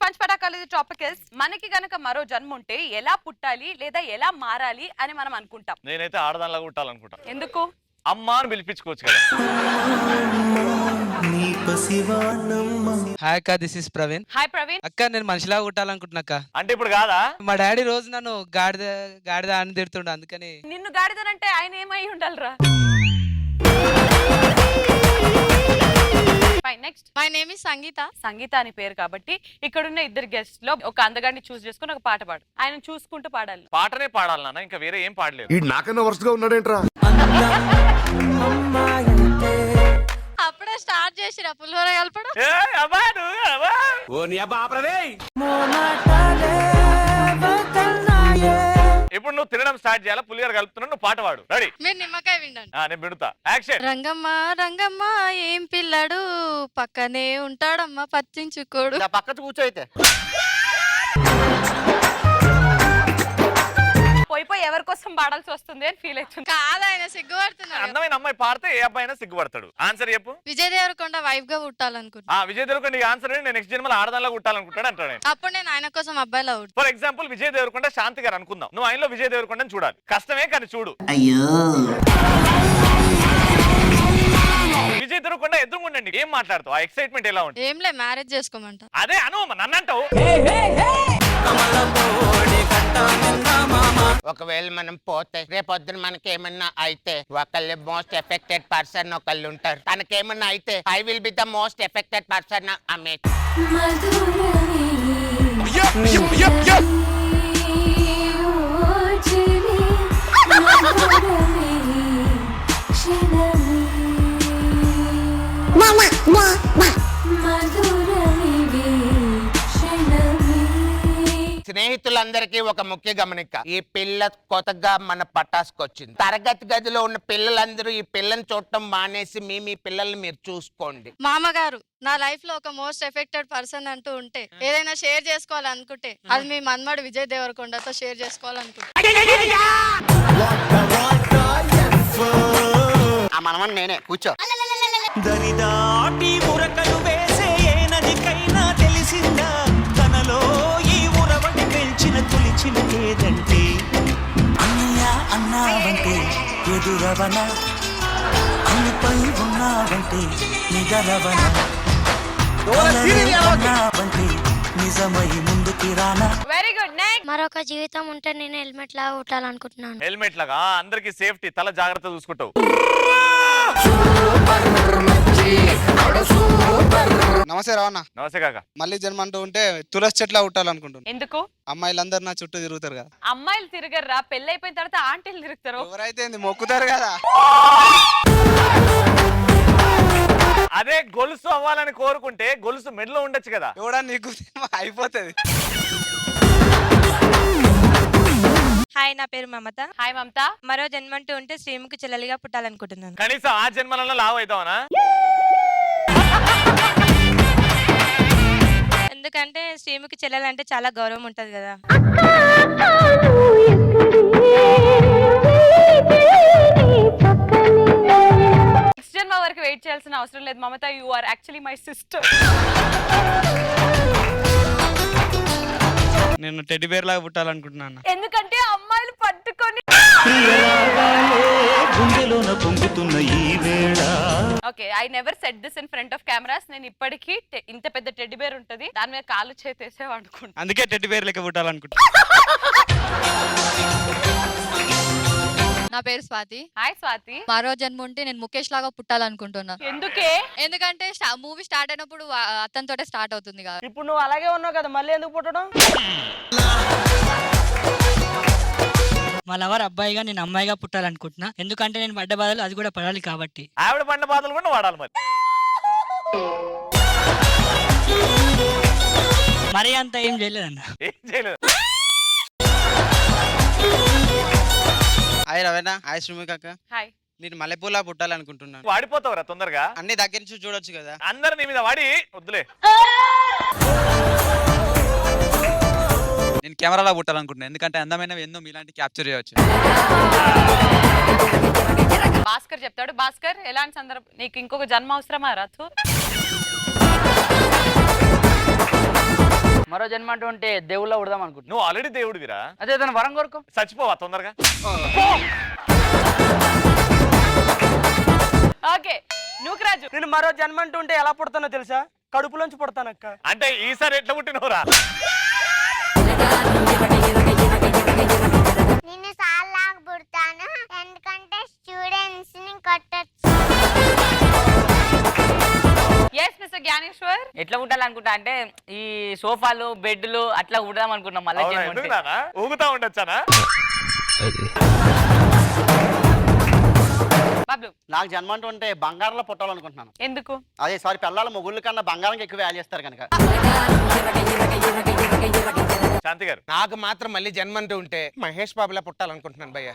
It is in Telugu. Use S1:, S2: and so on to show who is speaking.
S1: పంచ్ పటాకాలు టాపిక్ ఇస్ మనకి గనక మరో జన్మ ఉంటే ఎలా పుట్టాలి లేదా ఎలా మారాలి అని మనం అనుకుంటాం.
S2: నేనైతే ఆడదానిలా పుట్టాలనుకుంటా.
S1: ఎందుకు?
S2: అమ్మ అని పిలిపించుకోవచ్చు కదా.
S3: హాయ్ అక్క, this is Praveen.
S1: Hi Praveen.
S3: అక్క నేను మనిషిలా పుట్టాలనుకుంటున్నా అక్క.
S2: అంటే ఇప్పుడు కాదా?
S3: మా డాడీ రోజు నన్ను గాడిద గాడిద అని తిడుతుండ, అందుకని.
S1: నిన్ను గాడిదనంటే ఆయన ఏమై ఉండాలిరా? నెక్స్ట్
S4: మై నేమ్ ఇస్ సంగీత.
S1: సంగీత అని పేరు కాబట్టి ఇక్కడున్న ఇద్దరు గెస్ట్ లో ఒక అందగాడిని చూస్ చేసుకుని ఒక పాట పాడు. ఆయన చూసుకుంటూ పాడాలి.
S2: పాటనే పాడాలి నాన్న, ఇంకా వేరే ఏం పాడలేదు.
S5: ఈ నాకన్నా వరుసగా ఉన్నాడేంట్రా?
S4: అప్పుడే స్టార్ట్ చేసిరా పులిహోర కలపడం.
S2: ఇప్పుడు నువ్వు తినడం స్టార్ట్ చేయాలా, పులిహోర కలుపుతున్నావు, నువ్వు పాట పాడు. రెడీ?
S4: మీరు నిమ్మకాయ వినండి.
S2: నేను విడుతా. యాక్షన్.
S4: రంగమ్మ రంగమ్మ ఏం పిల్లడు పక్కనే ఉంటాడమ్మా పచ్చించుకోడు.
S6: పక్కన కూర్చో అయితే.
S1: పోయి ఎవరి కోసం పాడాల్సి వస్తుంది అని ఫీల్ అవుతుంది.
S4: కాదు, ఆయన సిగ్గుపడుతున్నాడు.
S2: అందమైన అమ్మాయి పాడితే ఏ అబ్బాయి అయినా సిగ్గుపడతాడు. ఆన్సర్ చెప్పు.
S4: విజయ్ దేవరకొండ వైఫ్ గా పుట్టాలనుకుంటా.
S2: విజయ్ దేవరకొండ ఆన్సర్ నేను నెక్స్ట్ జన్మలో ఆడదానిలా పుట్టాలనుకుంటాడు అంటాడు.
S4: అప్పుడు నేను ఆయన కోసం అబ్బాయిలా ఉంటా.
S2: ఫర్ ఎగ్జాంపుల్ విజయ్ దేవరకొండ శాంతి గారు అనుకుందాం. నువ్వు ఆయనలో విజయ్ దేవరకొండని చూడాలి. కష్టమే కానీ చూడు. విజయ్ దేవరకొండ ఎదురుకుండండి, ఏం మాట్లాడుతావు? ఆ ఎక్సైట్మెంట్ ఎలా ఉంటుంది?
S4: ఏంలే, మ్యారేజ్ చేసుకోమంట.
S2: అదే అను నన్నంటావు.
S6: ఒకవేళ మనం పోతే రేపొద్దున మనకి ఏమన్నా అయితే ఒకళ్ళు మోస్ట్ ఎఫెక్టెడ్ పర్సన్ ఒకళ్ళు ఉంటారు. తనకేమన్నా అయితే I will be the most affected person. అమే స్నేహితులందరికీ ఒక ముఖ్య గమనిక, ఈ పిల్ల కొత్తగా మన పటాసుకొచ్చింది. తరగతి గదిలో ఉన్న పిల్లలందరూ ఈ పిల్లని చూడటం మానేసి మీ పిల్లల్ని మీరు చూసుకోండి.
S4: మామగారు, నా లైఫ్ లో ఒక మోస్ట్ ఎఫెక్టెడ్ పర్సన్ అంటూ ఉంటే, ఏదైనా షేర్ చేసుకోవాలనుకుంటే అది మీ మన్మడు విజయ్ దేవరకొండతో షేర్ చేసుకోవాలనుకుంటే.
S6: ఆ మనమని నేనే. కూర్చో.
S7: దరిదాటి ఉరకలు వేసే ఏనదికైనా తెలిసిందా తనలో ఈ ఉరవడి పెంచిన తొలిచిన ఏదంటే అన్నయ్య అన్నావంటే ఎదురవన అన్నిపై ఉన్నావంటే నిదరవన అన్నావంటే నిజమై ముందుకి రానా.
S1: Very good. నెక్స్ట్.
S8: మరొక జీవితం ఉంటే నేను హెల్మెట్ లాగా పుట్టాలనుకుంటున్నాను.
S2: హెల్మెట్ లాగా అందరికి సేఫ్టీ, తల జాగ్రత్త చూసుకుంటావు.
S3: నమస్తే రావణ.
S2: నమస్తే కాక.
S3: మళ్ళీ జన్మ అంటూ ఉంటే తులసి చెట్లా పుట్టాలనుకుంటున్నాను.
S1: ఎందుకు?
S3: అమ్మాయిలందరూ నా చుట్టూ తిరుగుతారు కదా.
S1: అమ్మాయిలు తిరగర్రా, పెళ్ళైపోయిన తర్వాత ఆంటీలు తిరుగుతారు.
S3: ఎవరైతే మొక్కుతారు కదా.
S2: అదే గొలుసు అవ్వాలని కోరుకుంటే గొలుసు మెడలో ఉండొచ్చు కదా.
S3: ఎవడా నీకు అయిపోతుంది.
S9: హాయ్, నా పేరు మమత.
S1: హాయ్ మమత.
S9: మరో జన్మంటూ ఉంటే శ్రీముఖి చెల్లెలిగా పుట్టాలనుకుంటున్నాను.
S2: కనీసం ఆ జన్మలలో లావు అవుతావనా?
S9: ఎందుకంటే శ్రీముఖి చెల్లెలంటే చాలా గౌరవం ఉంటది కదా.
S1: నెక్స్ట్ జన్మ వరకు వెయిట్ చేయాల్సిన అవసరం లేదు Mamata. You are actually my sister.
S3: నేను టెడ్డీ బేర్ లాగా పుట్టాలనుకుంటున్నాను.
S1: ఎందుకంటే అమ్మాయిలు పట్టుకొని. Okay, I never set this in front of cameras. నేను ఇప్పటికీ ఇంత పెద్ద టెడ్డీ బేర్ ఉంటది, దాని మీద కాళ్ళు చేసేవా అనుకుంటా.
S3: అందుకే టెడ్డీ బేర్ లెక్క పుట్టాలనుకుంటున్నా.
S4: నా పేరు స్వాతి.
S1: హాయ్ స్వాతి.
S4: మరో జన్మ ఉంటే నేను ముఖేష్ లాగా పుట్టాలనుకుంటున్నా.
S1: ఎందుకే?
S4: ఎందుకంటే మూవీ స్టార్ట్ అయినప్పుడు అతనితోటే స్టార్ట్ అవుతుంది కదా.
S6: ఇప్పుడు నువ్వు అలాగే ఉన్నావు కదా, మళ్ళీ ఎందుకు పుట్టడం?
S10: మా లవర్ అబ్బాయిగా నేను అమ్మాయిగా పుట్టాలనుకుంటున్నా. ఎందుకంటే నేను పడ్డ బాధలు అది కూడా పడాలి కాబట్టి.
S2: ఆవిడ పండ బాధలు కూడా వాడాలి మరి.
S10: మరీ అంత ఏం చేయలేదన్న.
S2: ఏం చేయలేదు.
S3: హాయ్ రవేనా. హాయ్ శ్రీముఖి అక్క.
S1: హాయ్.
S3: నేను మల్లెపూలా పుట్టాలనుకుంటున్నాను.
S2: వాడిపోతావురా తొందరగా.
S3: అన్ని దగ్గర నుంచి చూడొచ్చు కదా.
S2: అందరు నీ మీద వాడి వద్దులే.
S3: నేను కెమెరాలా పుట్టాలనుకుంటున్నాను. ఎందుకంటే అందమైన ఎన్నో మీలాంటి క్యాప్చర్ చేయవచ్చు.
S1: భాస్కర్ చెప్తాడు. భాస్కర్, ఎలాంటి సందర్భం నీకు ఇంకొక జన్మ అవసరమా? రథు
S5: మరో జన్మ అంటూ ఉంటే దేవుళ్ళ ఉడదాం అనుకుంటున్నా.
S2: నువ్వు ఆల్రెడీ దేవుడివిరా.
S5: అదే తన వరం కోరుకో.
S2: చచ్చిపోవా తొందరగా.
S1: ఓకే నూకరాజు.
S10: నేను మరో జన్మ అంటూ ఉంటే ఎలా పుడతానో తెలుసా? కడుపులోంచి పుడతానక్క.
S2: అంటే ఈసారి ఎట్లా పుట్టినవురా?
S8: నేను సాలాగా పుడతాను ఎందుకంటే స్టూడెంట్స్ ని కొట్టచ్చు.
S1: Yes mister Gyaneshwar.
S5: ఎట్లా పుట్టాలనుకుంటా అంటే ఈ సోఫాలు బెడ్లు అట్లా ఉడదాం అనుకుంటున్నాం. మళ్ళీ
S2: అవునా,
S5: జన్మ
S2: ఎందుకు
S5: ఉంటే.
S2: నాన్న? ఊగుతా ఉండొచ్చానా?
S1: బాబు
S10: నాకు జన్మ అంటూ ఉంటే బంగారంలో పుట్టాలనుకుంటున్నాను.
S1: ఎందుకు?
S10: అదే సారీ పిల్లల మొగుళ్ళ కన్నా బంగారం ఎక్కువ వాల్యూ చేస్తారు కనుక.
S2: శాంతి గారు.
S6: నాకు మాత్రం మళ్ళీ జన్మంటూ ఉంటే మహేష్ బాబులా పుట్టాలనుకుంటున్నాను భయ్య.